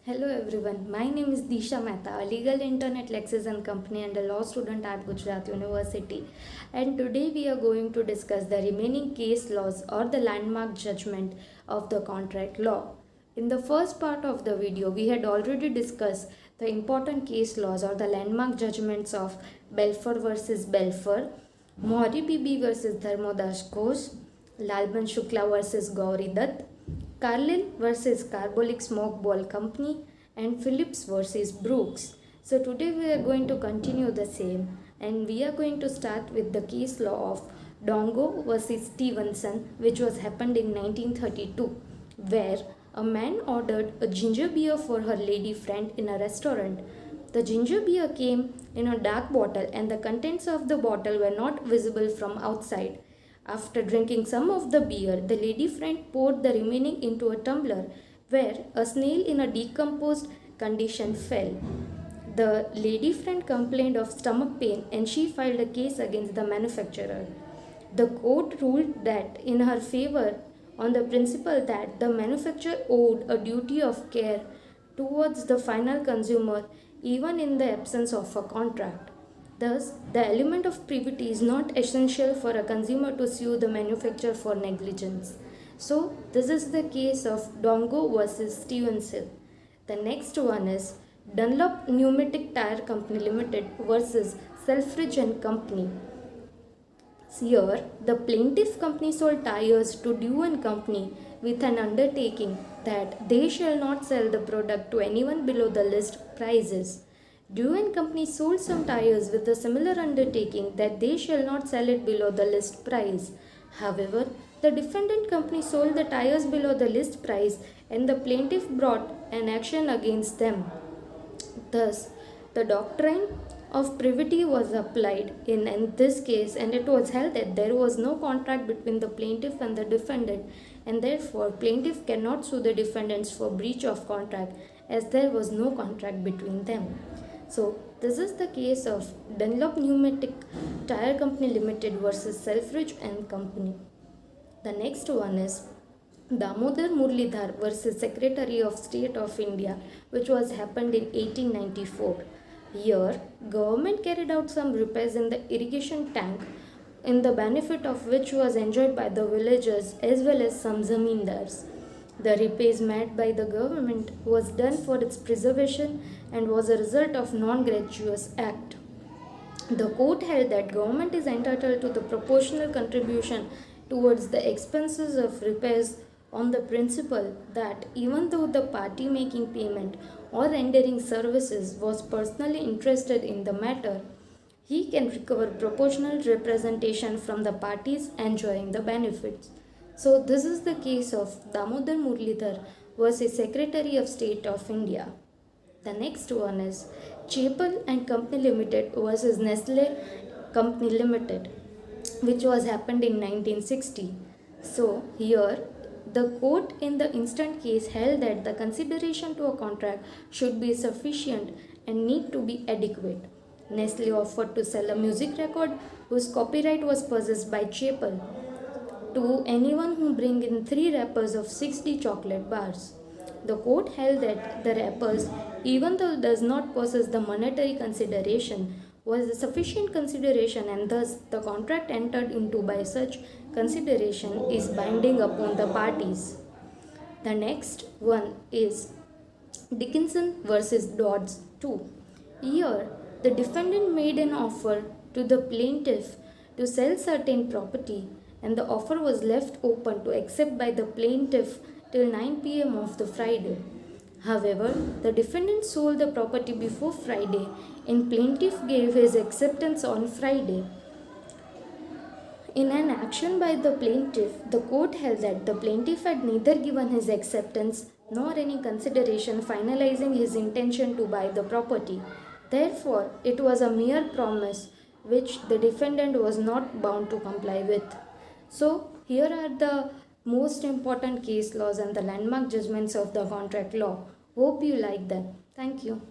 Hello everyone, my name is Disha Mehta, a legal intern at Lexis & Company and a law student at Gujarat University. And today we are going to discuss the remaining case laws or the landmark judgment of the contract law. In the first part of the video, we had already discussed the important case laws or the landmark judgments of Belfer versus Belfer, Mohari Bibi versus Dharmodas Ghosh, Lalban Shukla versus Gauri Dutt, Carlyle versus Carbolic Smoke Ball Company, and Phillips versus Brooks. So today we are going to continue the same, and we are going to start with the case law of Dongo versus Stevenson, which was happened in 1932, where a man ordered a ginger beer for her lady friend in a restaurant. The ginger beer came in a dark bottle and the contents of the bottle were not visible from outside. After drinking some of the beer, the lady friend poured the remaining into a tumbler where a snail in a decomposed condition fell. The lady friend complained of stomach pain and she filed a case against the manufacturer. The court ruled that in her favor on the principle that the manufacturer owed a duty of care towards the final consumer even in the absence of a contract. Thus, the element of privity is not essential for a consumer to sue the manufacturer for negligence. So, this is the case of Dongo versus Stevenson. The next one is Dunlop Pneumatic Tire Company Limited versus Selfridge and Company. Here, the plaintiff company sold tires to Dew and Company with an undertaking that they shall not sell the product to anyone below the list prices. Dew and Company sold some tires with a similar undertaking that they shall not sell it below the list price. However, the defendant company sold the tires below the list price and the plaintiff brought an action against them. Thus, the doctrine of privity was applied in this case, and it was held that there was no contract between the plaintiff and the defendant, and therefore plaintiff cannot sue the defendants for breach of contract as there was no contract between them. So, this is the case of Dunlop Pneumatic Tire Company Limited versus Selfridge and Company. The next one is Damodar Muralidhar versus Secretary of State of India, which was happened in 1894. Here, government carried out some repairs in the irrigation tank, in the benefit of which was enjoyed by the villagers as well as some zamindars. The repairs made by the government was done for its preservation and was a result of non-gratuitous act. The court held that government is entitled to the proportional contribution towards the expenses of repairs on the principle that even though the party making payment or rendering services was personally interested in the matter, he can recover proportional representation from the parties enjoying the benefits. So this is the case of Damodar Muralidhar versus Secretary of State of India. The next one is Chapel and Company Limited versus Nestle Company Limited, which was happened in 1960. So here the court in the instant case held that the consideration to a contract should be sufficient and need to be adequate. Nestle offered to sell a music record whose copyright was possessed by Chapel to anyone who bring in 3 wrappers of 60 chocolate bars. The court held that the wrappers, even though does not possess the monetary consideration, was a sufficient consideration and thus the contract entered into by such consideration is binding upon the parties. The next one is Dickinson versus Dodds 2. Here, the defendant made an offer to the plaintiff to sell certain property and the offer was left open to accept by the plaintiff till 9 p.m. of the Friday. However, the defendant sold the property before Friday and plaintiff gave his acceptance on Friday. In an action by the plaintiff, the court held that the plaintiff had neither given his acceptance nor any consideration finalizing his intention to buy the property. Therefore, it was a mere promise which the defendant was not bound to comply with. So, here are the most important case laws and the landmark judgments of the contract law. Hope you like them. Thank you.